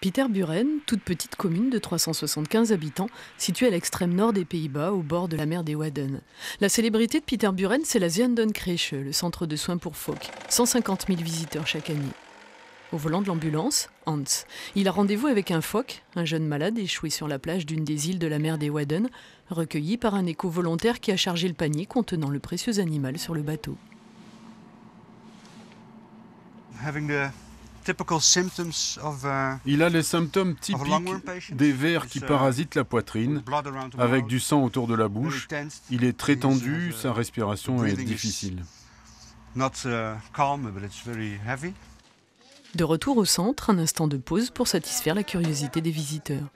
Pieterburen, toute petite commune de 375 habitants, située à l'extrême nord des Pays-Bas, au bord de la mer des Wadden. La célébrité de Pieterburen, c'est la Ziekenhuis, le centre de soins pour phoques. 150 000 visiteurs chaque année. Au volant de l'ambulance, Hans. Il a rendez-vous avec un phoque, un jeune malade échoué sur la plage d'une des îles de la mer des Wadden, recueilli par un éco-volontaire qui a chargé le panier contenant le précieux animal sur le bateau. Il a les symptômes typiques des vers qui parasitent la poitrine, avec du sang autour de la bouche. Il est très tendu, sa respiration est difficile. De retour au centre, un instant de pause pour satisfaire la curiosité des visiteurs.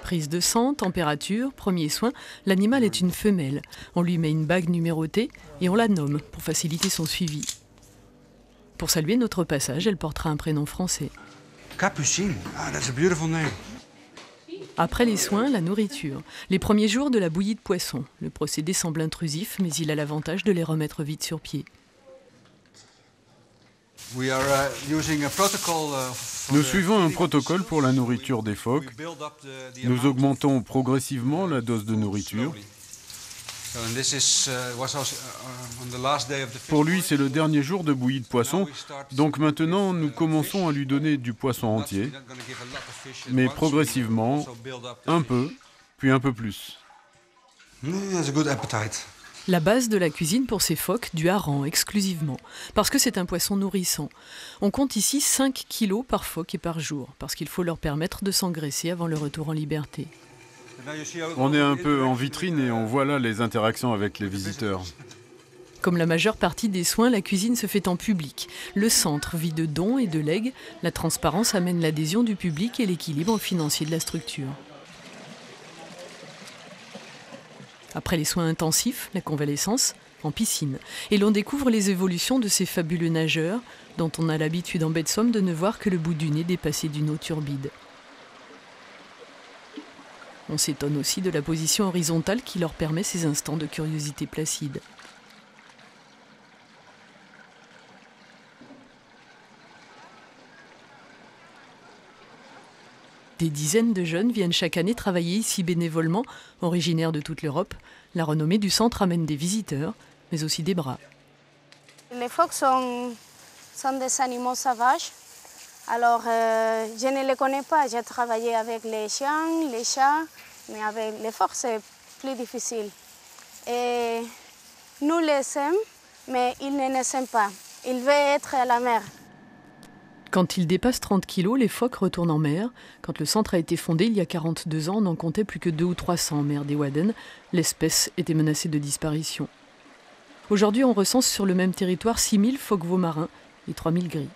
Prise de sang, température, premiers soins, l'animal est une femelle. On lui met une bague numérotée et on la nomme pour faciliter son suivi. Pour saluer notre passage, elle portera un prénom français. Capucine, that's a beautiful name. Après les soins, la nourriture. Les premiers jours de la bouillie de poisson. Le procédé semble intrusif, mais il a l'avantage de les remettre vite sur pied. Nous suivons un protocole pour la nourriture des phoques. Nous augmentons progressivement la dose de nourriture. Pour lui, c'est le dernier jour de bouillie de poisson, donc maintenant nous commençons à lui donner du poisson entier, mais progressivement, un peu, puis un peu plus. La base de la cuisine pour ces phoques, du hareng exclusivement, parce que c'est un poisson nourrissant. On compte ici 5 kilos par phoque et par jour, parce qu'il faut leur permettre de s'engraisser avant le retour en liberté. On est un peu en vitrine et on voit là les interactions avec les visiteurs. Comme la majeure partie des soins, la cuisine se fait en public. Le centre vit de dons et de legs. La transparence amène l'adhésion du public et l'équilibre financier de la structure. Après les soins intensifs, la convalescence, en piscine. Et l'on découvre les évolutions de ces fabuleux nageurs, dont on a l'habitude en baie de Somme de ne voir que le bout du nez dépassé d'une eau turbide. On s'étonne aussi de la position horizontale qui leur permet ces instants de curiosité placide. Des dizaines de jeunes viennent chaque année travailler ici bénévolement, originaires de toute l'Europe. La renommée du centre amène des visiteurs, mais aussi des bras. Les phoques sont des animaux sauvages. Alors, je ne les connais pas. J'ai travaillé avec les chiens, les chats, mais avec les phoques, c'est plus difficile. Et nous les aimons, mais ils ne nous aiment pas. Ils veulent être à la mer. Quand ils dépassent 30 kilos, les phoques retournent en mer. Quand le centre a été fondé il y a 42 ans, on n'en comptait plus que 200 ou 300 en mer des Wadden. L'espèce était menacée de disparition. Aujourd'hui, on recense sur le même territoire 6000 phoques veaux marins et 3000 gris.